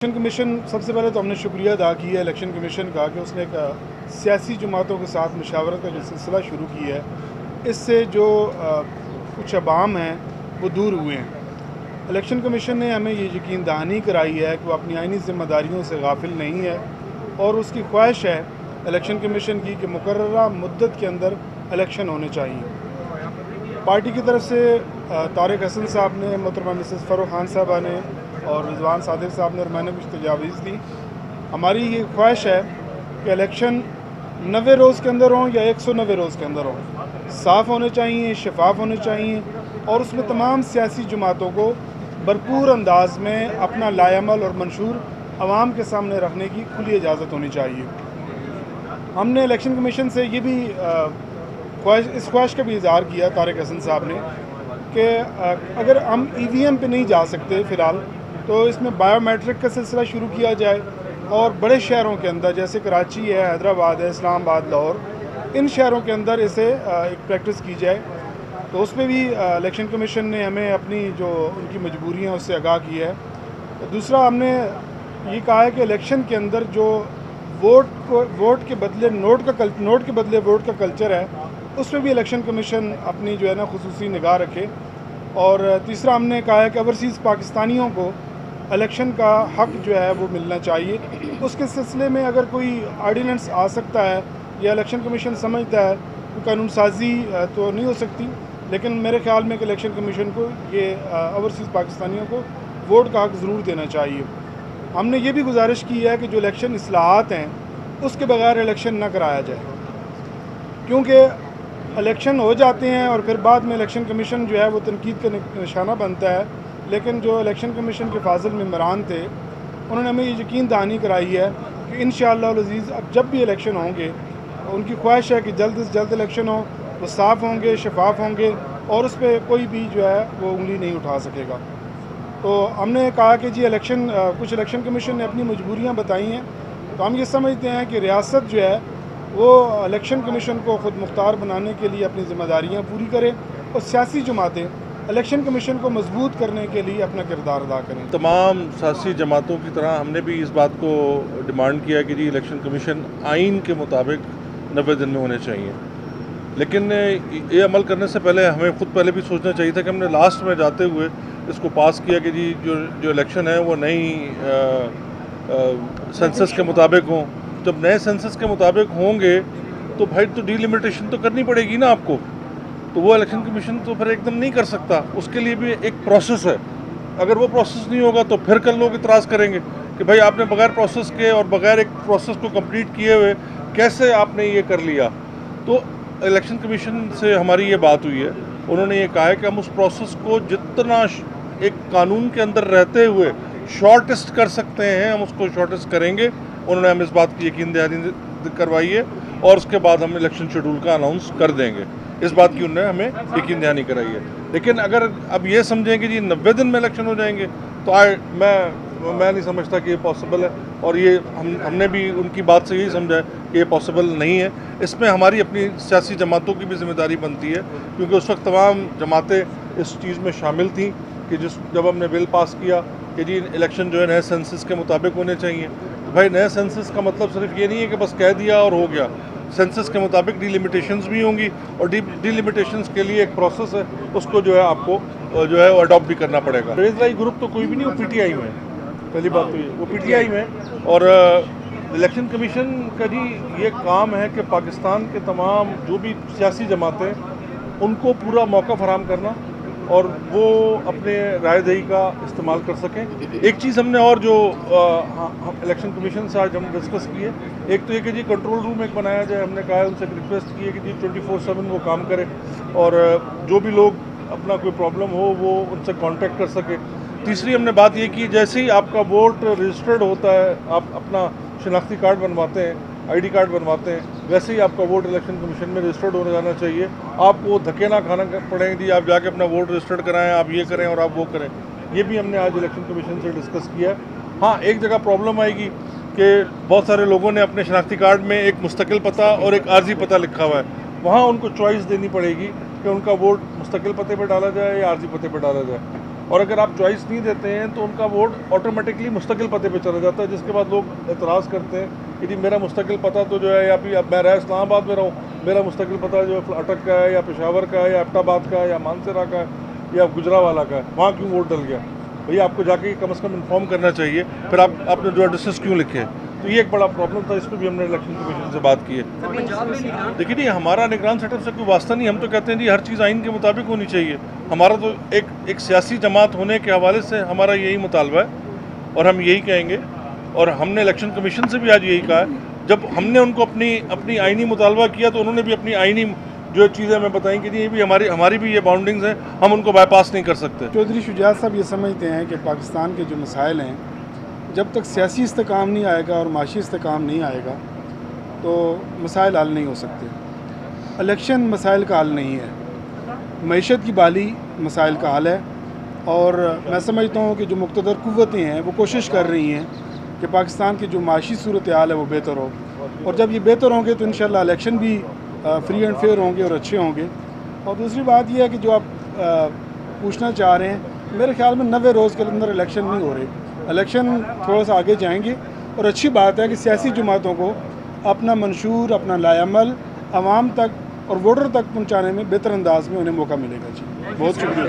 Election commission सबसे पहले तो हमने शुक्रिया अदा किया है इलेक्शन कमीशन का कि उसने एक सियासी जमातों के साथ मुशावरत का जो सिलसिला शुरू किया है। इससे जो कुछ अवाम हैं वो दूर हुए हैं। इलेक्शन कमीशन ने हमें ये यकीन दहानी कराई है कि वो अपनी आइनी ज़िम्मेदारियों से गाफिल नहीं है और उसकी ख्वाहिश है इलेक्शन कमीशन की कि मुकर्ररा मुद्दत के अंदर इलेक्शन होने चाहिए। पार्टी की तरफ से तारिक हसन साहब ने, मोहतरमा मिसेस फ़ारूक खान साहबा ने और रिजवान सादिक साहब ने और मैंने कुछ तजावीज़ दी। हमारी ये ख्वाहिश है कि इलेक्शन 90 रोज़ के अंदर हों या 190 रोज़ के अंदर हों, साफ़ होने चाहिए, शफाफ होने चाहिए और उसमें तमाम सियासी जमातों को भरपूर अंदाज में अपना लाएअमल और मंशूर आवाम के सामने रखने की खुली इजाज़त होनी चाहिए। हमने इलेक्शन कमीशन से ये भी इस ख्वाहिश का भी इज़हार किया तारिक हसन साहब ने कि अगर हम EVM पे नहीं जा सकते फ़िलहाल तो इसमें बायोमेट्रिक का सिलसिला शुरू किया जाए और बड़े शहरों के अंदर जैसे कराची है, हैदराबाद है, इस्लामाबाद, लाहौर, इन शहरों के अंदर इसे एक प्रैक्टिस की जाए। तो उस पर भी इलेक्शन कमीशन ने हमें अपनी जो उनकी मजबूरियाँ उससे आगाह किया है। दूसरा हमने ये कहा है कि इलेक्शन के अंदर जो वोट के बदले नोट के बदले वोट का कल्चर है, उस पर भी इलेक्शन कमीशन अपनी जो है ना खुसूसी निगाह रखे। और तीसरा हमने कहा है कि ओवरसीज़ पाकिस्तानियों को इलेक्शन का हक़ जो है वो मिलना चाहिए। उसके सिलसिले में अगर कोई आर्डीनेंस आ सकता है या इलेक्शन कमीशन समझता है कि कानून साजी तो नहीं हो सकती, लेकिन मेरे ख्याल में कि इलेक्शन कमीशन को ये ओवरसीज़ पाकिस्तानियों को वोट का हक़ ज़रूर देना चाहिए। हमने ये भी गुजारिश की है कि जो इलेक्शन इस्लाहात हैं उसके बगैर इलेक्शन ना कराया जाए, क्योंकि इलेक्शन हो जाते हैं और फिर बाद में इलेक्शन कमीशन जो है वो तनकीद का निशाना बनता है। लेकिन जो इलेक्शन कमीशन के फाजिल मेंबरान थे उन्होंने हमें ये यकीन दहानी कराई है कि इंशाअल्लाह अज़ीज़ अब जब भी इलेक्शन होंगे उनकी ख्वाहिश है कि जल्द से जल्द इलेक्शन हो, वो साफ़ होंगे, शफाफ होंगे और उस पर कोई भी जो है वो उंगली नहीं उठा सकेगा। तो हमने कहा कि जी कुछ इलेक्शन कमीशन ने अपनी मजबूरियाँ बताई हैं, तो हम ये समझते हैं कि रियासत जो है वो इलेक्शन कमीशन को ख़ुद मुख्तार बनाने के लिए अपनी ज़िम्मेदारियाँ पूरी करे और सियासी जमातें इलेक्शन कमीशन को मजबूत करने के लिए अपना किरदार अदा करें। तमाम सियासी जमातों की तरह हमने भी इस बात को डिमांड किया कि जी इलेक्शन कमीशन आइन के मुताबिक 90 दिन में होने चाहिए। लेकिन ये अमल करने से पहले हमें खुद पहले भी सोचना चाहिए था कि हमने लास्ट में जाते हुए इसको पास किया कि जी जो इलेक्शन है वो नई सेंसस के मुताबिक हों। जब नए सेंसस के मुताबिक होंगे तो भाई तो डिलिमिटेशन तो करनी पड़ेगी ना आपको, तो वो इलेक्शन कमीशन तो फिर एकदम नहीं कर सकता। उसके लिए भी एक प्रोसेस है। अगर वो प्रोसेस नहीं होगा तो फिर कल लोग इतराज़ करेंगे कि भाई आपने बगैर प्रोसेस के और बगैर एक प्रोसेस को कंप्लीट किए हुए कैसे आपने ये कर लिया। तो इलेक्शन कमीशन से हमारी ये बात हुई है, उन्होंने ये कहा है कि हम उस प्रोसेस को जितना एक कानून के अंदर रहते हुए शॉर्टेस्ट कर सकते हैं हम उसको शॉर्टेस्ट करेंगे। उन्होंने हमें इस बात की यकीन दहानी करवाई है और उसके बाद हम इलेक्शन शेड्यूल का अनाउंस कर देंगे। इस बात की उन्होंने हमें यकीन दहानी कराई है। लेकिन अगर अब ये समझें कि जी 90 दिन में इलेक्शन हो जाएंगे तो मैं नहीं समझता कि ये पॉसिबल है। और ये हमने भी उनकी बात से यही समझा है कि ये पॉसिबल नहीं है। इसमें हमारी अपनी सियासी जमातों की भी जिम्मेदारी बनती है, क्योंकि उस वक्त तमाम जमातें इस चीज़ में शामिल थीं कि जब हमने बिल पास किया कि जी इलेक्शन जो है नए सेंसस के मुताबिक होने चाहिए। तो भाई नए सेंसस का मतलब सिर्फ ये नहीं है कि बस कह दिया और हो गया। सेंसस के मुताबिक डिलिमिटेशंस भी होंगी और डिलिमिटेशंस के लिए एक प्रोसेस है, उसको जो है आपको जो है वो अडॉप्ट भी करना पड़ेगा। रेजलाई ग्रुप तो कोई भी नहीं, वो PTI में है। पहली बात तो ये वो PTI में है। और इलेक्शन कमीशन का जी ये काम है कि पाकिस्तान के तमाम जो भी सियासी जमातें उनको पूरा मौका फराहम करना और वो अपने राय दही का इस्तेमाल कर सकें। एक चीज़ हमने और जो इलेक्शन कमीशन से आज हम डिस्कस किए, एक तो ये कि जी कंट्रोल रूम एक बनाया जाए। हमने कहा है उनसे रिक्वेस्ट की है कि जी 24/7 वो काम करे और जो भी लोग अपना कोई प्रॉब्लम हो वो उनसे कांटेक्ट कर सके। तीसरी हमने बात ये की, जैसे ही आपका वोट रजिस्टर्ड होता है, आप अपना शनाख्ती कार्ड बनवाते हैं, ID कार्ड बनवाते हैं, वैसे ही आपका वोट इलेक्शन कमीशन में रजिस्टर्ड होने जाना चाहिए। आपको धक्के ना खाना पड़ेंगे जी आप जाके अपना वोट रजिस्टर्ड कराएं, आप ये करें और आप वो करें। ये भी हमने आज इलेक्शन कमीशन से डिस्कस किया। हाँ, एक जगह प्रॉब्लम आएगी कि बहुत सारे लोगों ने अपने शनाख्ती कार्ड में एक मुस्तकिल पता और एक आर्जी पता लिखा हुआ है। वहाँ उनको चॉइस देनी पड़ेगी कि उनका वोट मुस्तकिल पते पर डाला जाए या आर्जी पते पर डाला जाए। और अगर आप चॉइस नहीं देते हैं तो उनका वोट ऑटोमेटिकली मुस्तकिल पते पे चला जाता है, जिसके बाद लोग एतराज़ करते हैं कि जी मेरा मुस्तकिल पता तो जो है या फिर अब मैं रहा इस्लामाबाद में रहूँ, मेरा मुस्तकिल पता जो है अटक का है या पेशावर का है या एबटाबाद का है या मानसरा का है या गुजरावाला का है, वहाँ क्यों वोट डल गया? भैया आपको जाके कम से कम इन्फॉर्म करना चाहिए, फिर आपने जो एड्रेसेस क्यों लिखे? तो ये एक बड़ा प्रॉब्लम था, इस पर भी हमने इलेक्शन कमीशन से बात की है। देखिए नहीं, हमारा निगरान सेटअप से कोई वास्ता नहीं, हम तो कहते हैं जी हर चीज़ आइन के मुताबिक होनी चाहिए। हमारा तो एक सियासी जमात होने के हवाले से हमारा यही मुतालबा है और हम यही कहेंगे, और हमने इलेक्शन कमीशन से भी आज यही कहा है। जब हमने उनको अपनी आइनी मुतालबा किया तो उन्होंने भी अपनी आइनी जो चीज़ें हमें बताई कि ये भी हमारी भी ये बाउंडिंग्स हैं, हम उनको बाईपास नहीं कर सकते। चौधरी शुजात साहब ये समझते हैं कि पाकिस्तान के जो मसाइल हैं, जब तक सियासी इस्तेकाम नहीं आएगा और माशी इस्तेकाम नहीं आएगा तो मसाइल हल नहीं हो सकते। इलेक्शन मसाइल का हल नहीं है, मईशत की बहाली मसाइल का हल है। और मैं समझता हूँ कि जो मुक़्तदर क़ुव्वतें हैं वो कोशिश कर रही हैं कि पाकिस्तान की जो माशी सूरत हाल है वो बेहतर हो, और जब ये बेहतर होंगे तो इंशाअल्लाह इलेक्शन भी फ्री एंड फेयर होंगे और अच्छे होंगे। और दूसरी बात यह है कि जो आप पूछना चाह रहे हैं, मेरे ख्याल में 90 रोज़ के अंदर इलेक्शन नहीं हो रहे, इलेक्शन थोड़ा सा आगे जाएंगे। और अच्छी बात है कि सियासी जमातों को अपना मंशूर, अपना लायामल आवाम तक और वोटर तक पहुँचाने में बेहतर अंदाज में उन्हें मौका मिलेगा। जी बहुत शुक्रिया।